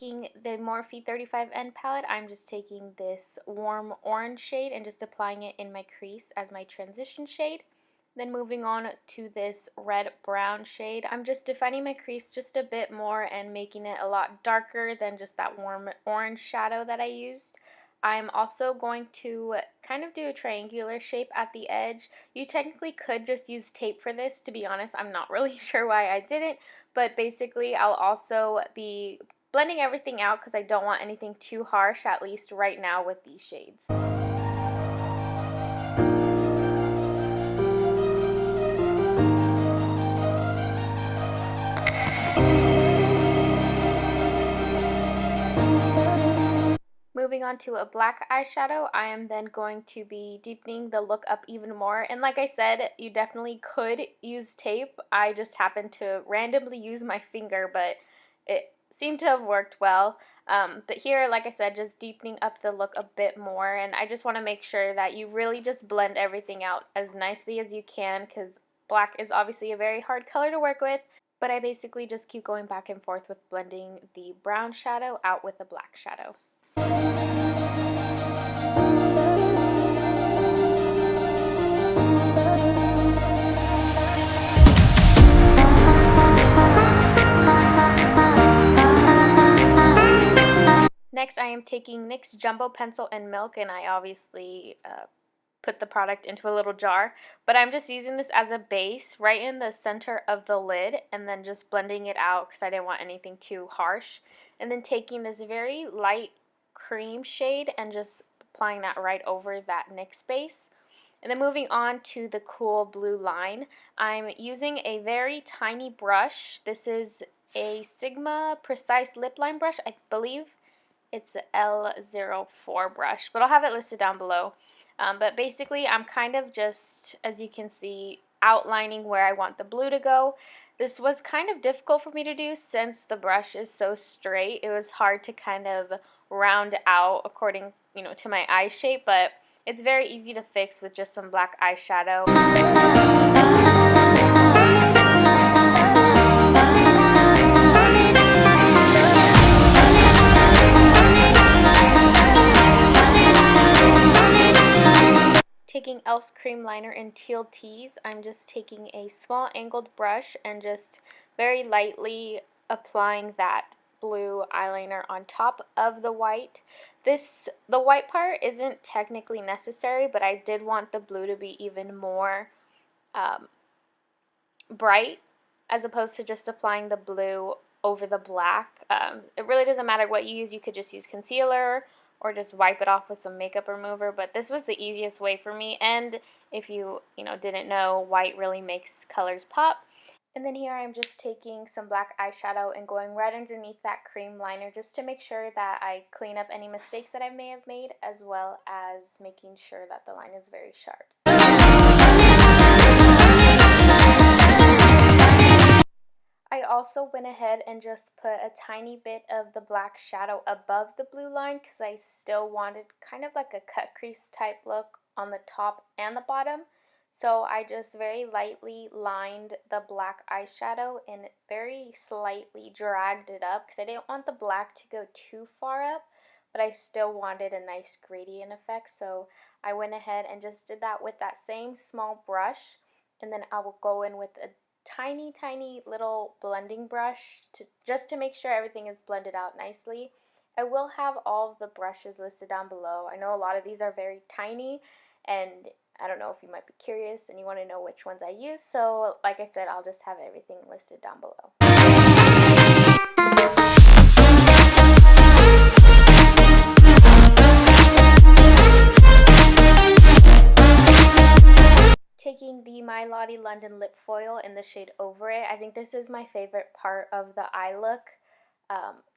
taking the Morphe 35N palette, I'm just taking this warm orange shade and just applying it in my crease as my transition shade. Then moving on to this red brown shade, I'm just defining my crease just a bit more and making it a lot darker than just that warm orange shadow that I used. I'm also going to kind of do a triangular shape at the edge. You technically could just use tape for this. To be honest, I'm not really sure why I didn't, but basically I'll also be blending everything out because I don't want anything too harsh, at least right now with these shades. Moving on to a black eyeshadow, I am then going to be deepening the look up even more. And like I said, you definitely could use tape. I just happened to randomly use my finger, but it seemed to have worked well. But here, like I said, just deepening up the look a bit more. And I just want to make sure that you really just blend everything out as nicely as you can, because black is obviously a very hard color to work with. But I basically just keep going back and forth with blending the brown shadow out with the black shadow. Next, I am taking NYX Jumbo Pencil and Milk, and I obviously put the product into a little jar, but I'm just using this as a base right in the center of the lid and then just blending it out because I didn't want anything too harsh. And then taking this very light cream shade and just applying that right over that NYX base. And then moving on to the cool blue line, I'm using a very tiny brush. This is a Sigma Precise Lip Line brush. I believe it's the L04 brush, but I'll have it listed down below. But basically, I'm kind of just, as you can see, outlining where I want the blue to go. This was kind of difficult for me to do since the brush is so straight. It was hard to kind of round out according, to my eye shape, but it's very easy to fix with just some black eyeshadow. Taking e.l.f.'s cream liner in Teal Tease, I'm just taking a small angled brush and just very lightly applying that blue eyeliner on top of the white. The white part isn't technically necessary, but I did want the blue to be even more bright as opposed to just applying the blue over the black. It really doesn't matter what you use. You could just use concealer or just wipe it off with some makeup remover, but this was the easiest way for me. And if you didn't know, white really makes colors pop. And then here I'm just taking some black eyeshadow and going right underneath that cream liner just to make sure that I clean up any mistakes that I may have made, as well as making sure that the line is very sharp. I also went ahead and just put a tiny bit of the black shadow above the blue line because I still wanted kind of like a cut crease type look on the top and the bottom. So I just very lightly lined the black eyeshadow and very slightly dragged it up because I didn't want the black to go too far up, but I still wanted a nice gradient effect. So I went ahead and just did that with that same small brush, and then I will go in with a tiny little blending brush just to make sure everything is blended out nicely. I will have all of the brushes listed down below. I know a lot of these are very tiny, and I don't know if you might be curious and you want to know which ones I use, so like I said, I'll just have everything listed down below. Taking the Lottie London Lip Foil in the shade Over It. I think this is my favorite part of the eye look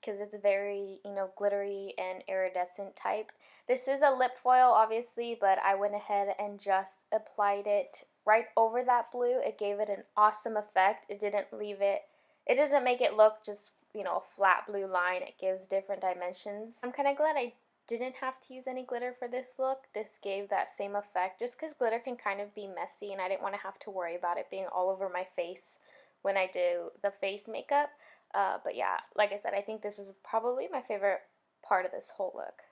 because it's very, glittery and iridescent type. This is a lip foil, obviously, but I went ahead and just applied it right over that blue. It gave it an awesome effect. It doesn't make it look just, a flat blue line. It gives different dimensions. I'm kind of glad I didn't have to use any glitter for this look. This gave that same effect just because glitter can kind of be messy and I didn't want to have to worry about it being all over my face when I do the face makeup. But yeah, like I said, I think this is probably my favorite part of this whole look.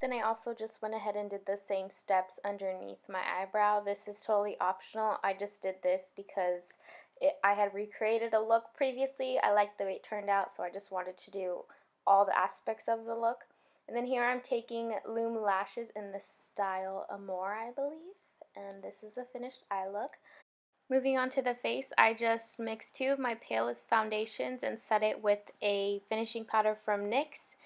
Then I also just went ahead and did the same steps underneath my eyebrow. This is totally optional. I just did this because I had recreated a look previously. I liked the way it turned out, so I just wanted to do all the aspects of the look. And then here I'm taking Loom Lashes in the style Amour, I believe. And this is the finished eye look. Moving on to the face, I just mixed two of my palest foundations and set it with a finishing powder from Nyx,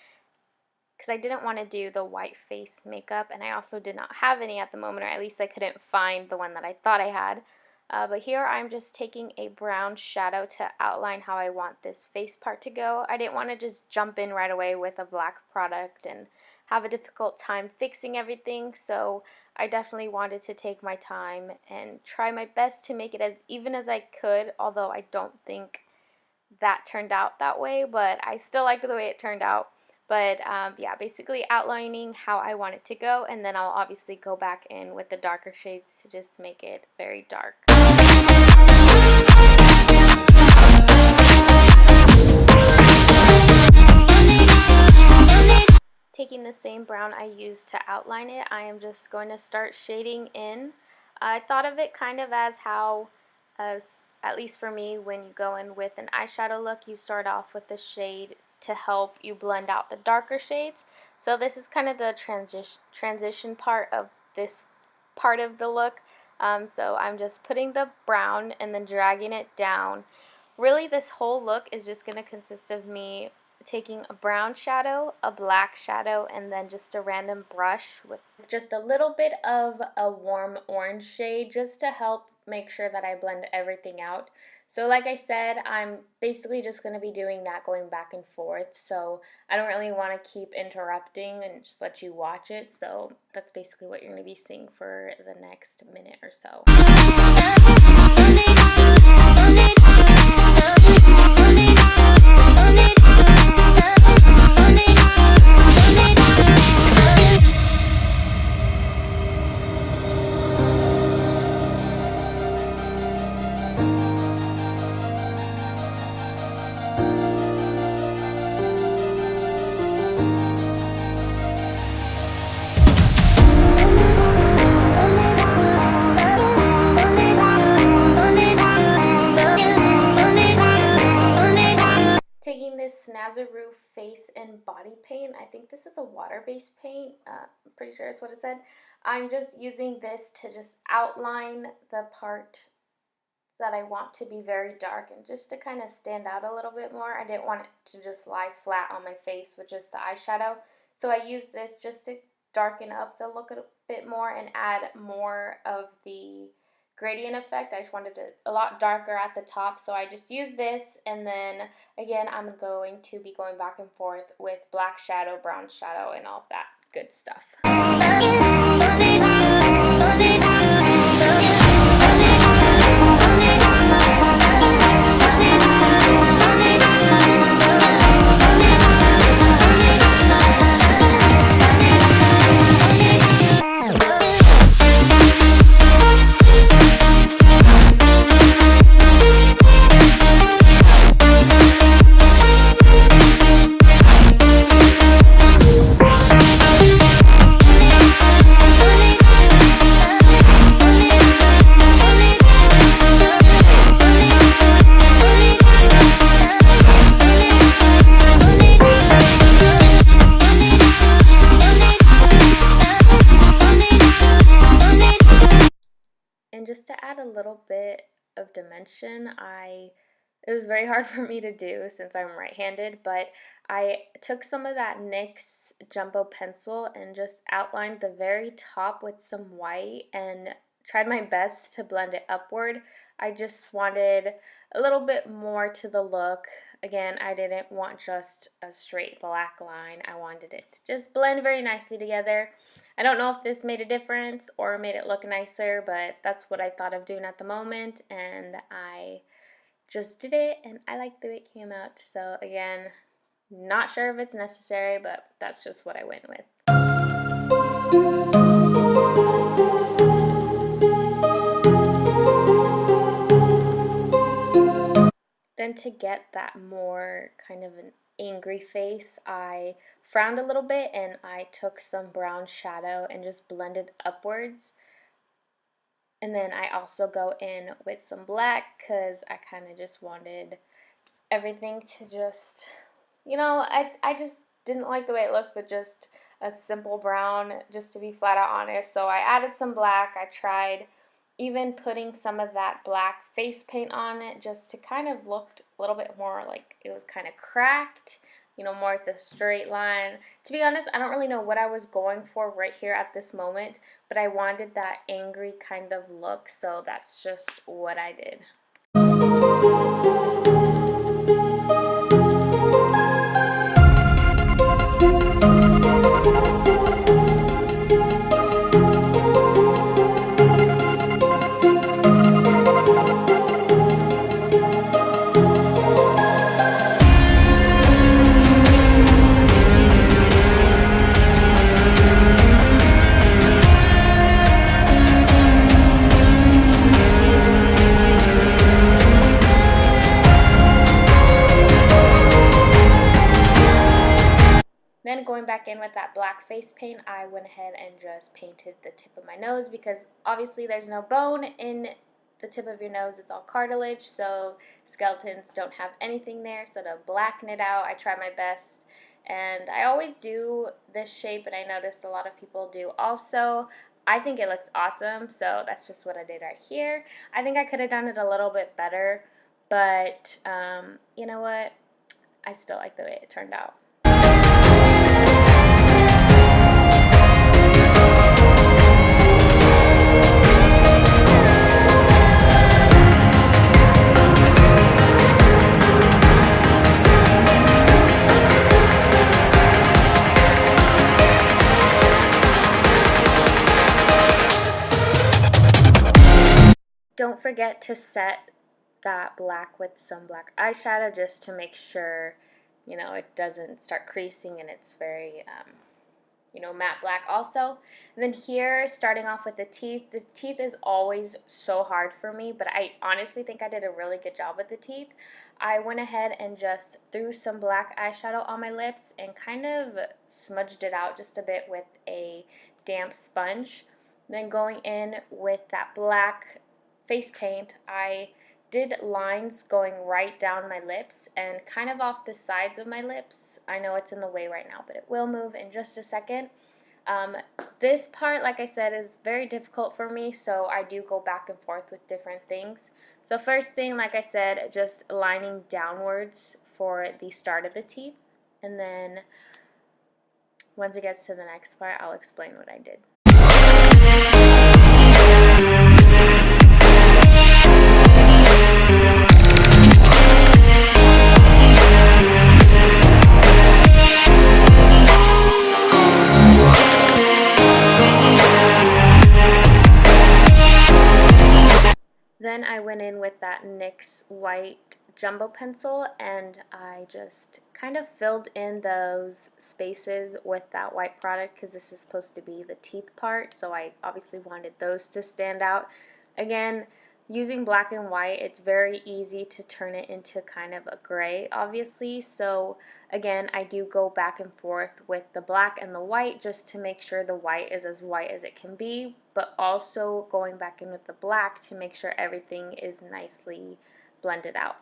because I didn't want to do the white face makeup, and I also did not have any at the moment, or at least I couldn't find the one that I thought I had. But here I'm just taking a brown shadow to outline how I want this face part to go. I didn't want to just jump in right away with a black product and have a difficult time fixing everything, so I definitely wanted to take my time and try my best to make it as even as I could, although I don't think that turned out that way, but I still liked the way it turned out. But yeah, basically outlining how I want it to go, and then I'll obviously go back in with the darker shades to just make it very dark. Taking the same brown I used to outline it, I am just going to start shading in. I thought of it kind of as how, at least for me, when you go in with an eyeshadow look, you start off with the shade to help you blend out the darker shades. So this is kind of the transition part of this part of the look. So I'm just putting the brown and then dragging it down. Really, this whole look is just going to consist of me taking a brown shadow, a black shadow, and then just a random brush with just a little bit of a warm orange shade just to help make sure that I blend everything out. So like I said, I'm basically just going to be doing that going back and forth, so I don't really want to keep interrupting and just let you watch it, so that's basically what you're going to be seeing for the next minute or so. Taking this Snazaroo face and body paint, I think this is a water-based paint, I'm pretty sure it's what it said. I'm just using this to just outline the part that I want to be very dark and just to kind of stand out a little bit more. I didn't want it to just lie flat on my face with just the eyeshadow, so I used this just to darken up the look a bit more and add more of the gradient effect. I just wanted it a lot darker at the top, so I just used this, and then again I'm going to be going back and forth with black shadow, brown shadow, and all that good stuff. And just to add a little bit of dimension, it was very hard for me to do since I'm right-handed, but I took some of that NYX Jumbo Pencil and just outlined the very top with some white and tried my best to blend it upward. I just wanted a little bit more to the look. Again, I didn't want just a straight black line. I wanted it to just blend very nicely together. I don't know if this made a difference or made it look nicer, but that's what I thought of doing at the moment, and I just did it, and I like the way it came out. So again, Not sure if it's necessary, but that's just what I went with. Then to get that more kind of an angry face, I frowned a little bit and I took some brown shadow and just blended upwards. And then I also go in with some black because I kind of just wanted everything to just, you know, I just didn't like the way it looked with just a simple brown, just to be flat out honest. So I added some black. I tried even putting some of that black face paint on it just to kind of look a little bit more like it was kind of cracked, you know, more at the straight line. To be honest, I don't really know what I was going for right here at this moment, but I wanted that angry kind of look, so that's just what I did. Then going back in with that black face paint, I went ahead and just painted the tip of my nose because obviously there's no bone in the tip of your nose, it's all cartilage, so skeletons don't have anything there. So to blacken it out, I try my best, and I always do this shape, and I noticed a lot of people do also. I think it looks awesome, so that's just what I did right here. I think I could have done it a little bit better, but you know what? I still like the way it turned out. Don't forget to set that black with some black eyeshadow just to make sure, you know, it doesn't start creasing and it's very, you know, matte black also. And then here, starting off with the teeth is always so hard for me, but I honestly think I did a really good job with the teeth. I went ahead and just threw some black eyeshadow on my lips and kind of smudged it out just a bit with a damp sponge. Then going in with that black face paint, I did lines going right down my lips and kind of off the sides of my lips. I know it's in the way right now, but it will move in just a second. This part, like I said, is very difficult for me, so I do go back and forth with different things. So first thing, like I said, just lining downwards for the start of the teeth, and then once it gets to the next part, I'll explain what I did. Then I went in with that NYX white jumbo pencil and I just kind of filled in those spaces with that white product because this is supposed to be the teeth part, so I obviously wanted those to stand out. Again, using black and white, it's very easy to turn it into kind of a gray, obviously, so again, I do go back and forth with the black and the white just to make sure the white is as white as it can be, but also going back in with the black to make sure everything is nicely blended out.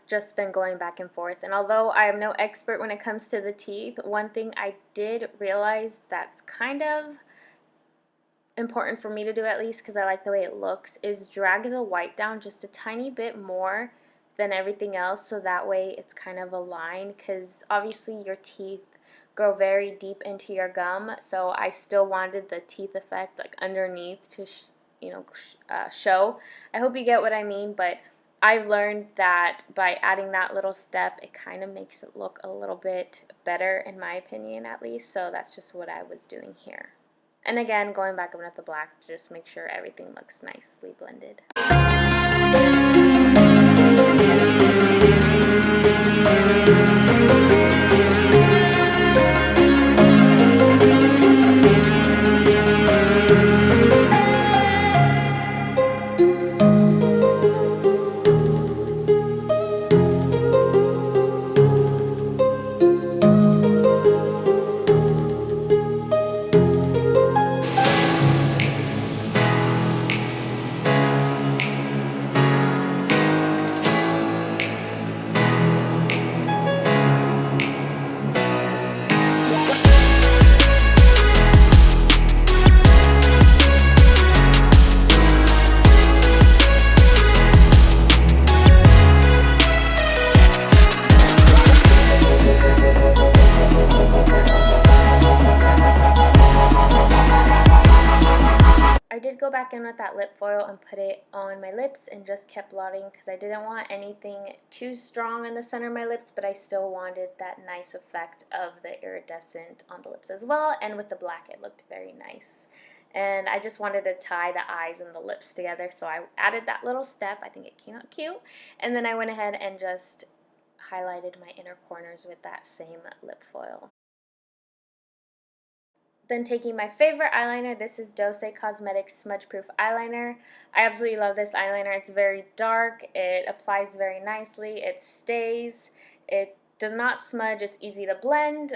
just been going back and forth. And although I am no expert when it comes to the teeth, one thing I did realize that's kind of important for me to do, at least because I like the way it looks, is drag the white down just a tiny bit more than everything else, so that way it's kind of aligned, because obviously your teeth go very deep into your gum, so I still wanted the teeth effect like underneath to show. I hope you get what I mean, but I learned that by adding that little step, it kind of makes it look a little bit better, in my opinion at least, so that's just what I was doing here. And again, going back in with the black to just make sure everything looks nicely blended. I did go back in with that lip foil and put it on my lips and just kept blotting because I didn't want anything too strong in the center of my lips, but I still wanted that nice effect of the iridescent on the lips as well, and with the black it looked very nice. And I just wanted to tie the eyes and the lips together, so I added that little step. I think it came out cute. And then I went ahead and just highlighted my inner corners with that same lip foil. Then taking my favorite eyeliner, this is Doucce Cosmetics Smudge Proof Eyeliner. I absolutely love this eyeliner. It's very dark, it applies very nicely, it stays, it does not smudge, it's easy to blend,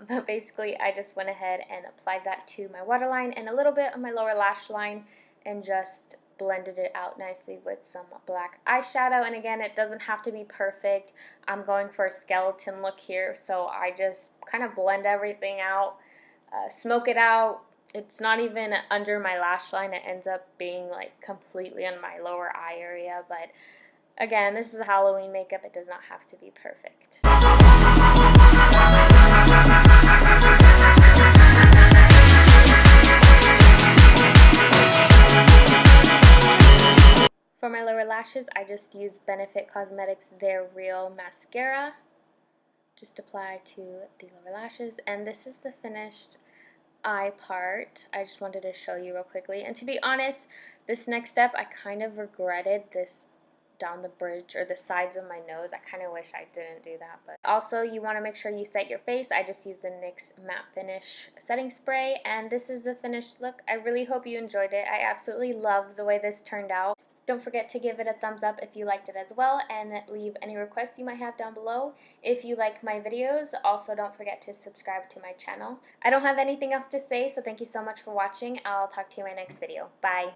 but basically I just went ahead and applied that to my waterline and a little bit on my lower lash line and just blended it out nicely with some black eyeshadow. And again, it doesn't have to be perfect. I'm going for a skeleton look here, so I just kind of blend everything out. Smoke it out. It's not even under my lash line. It ends up being like completely on my lower eye area. But again, this is Halloween makeup. It does not have to be perfect. For my lower lashes, I just use Benefit Cosmetics Their Real Mascara. Just apply to the lower lashes, and this is the finished eye part. I just wanted to show you real quickly, and to be honest, this next step I kind of regretted, this down the bridge or the sides of my nose. I kind of wish I didn't do that. But also, you want to make sure you set your face. I just used the NYX Matte Finish setting spray, and this is the finished look. I really hope you enjoyed it. I absolutely love the way this turned out. Don't forget to give it a thumbs up if you liked it as well, and leave any requests you might have down below. If you like my videos, also don't forget to subscribe to my channel. I don't have anything else to say, so thank you so much for watching. I'll talk to you in my next video. Bye.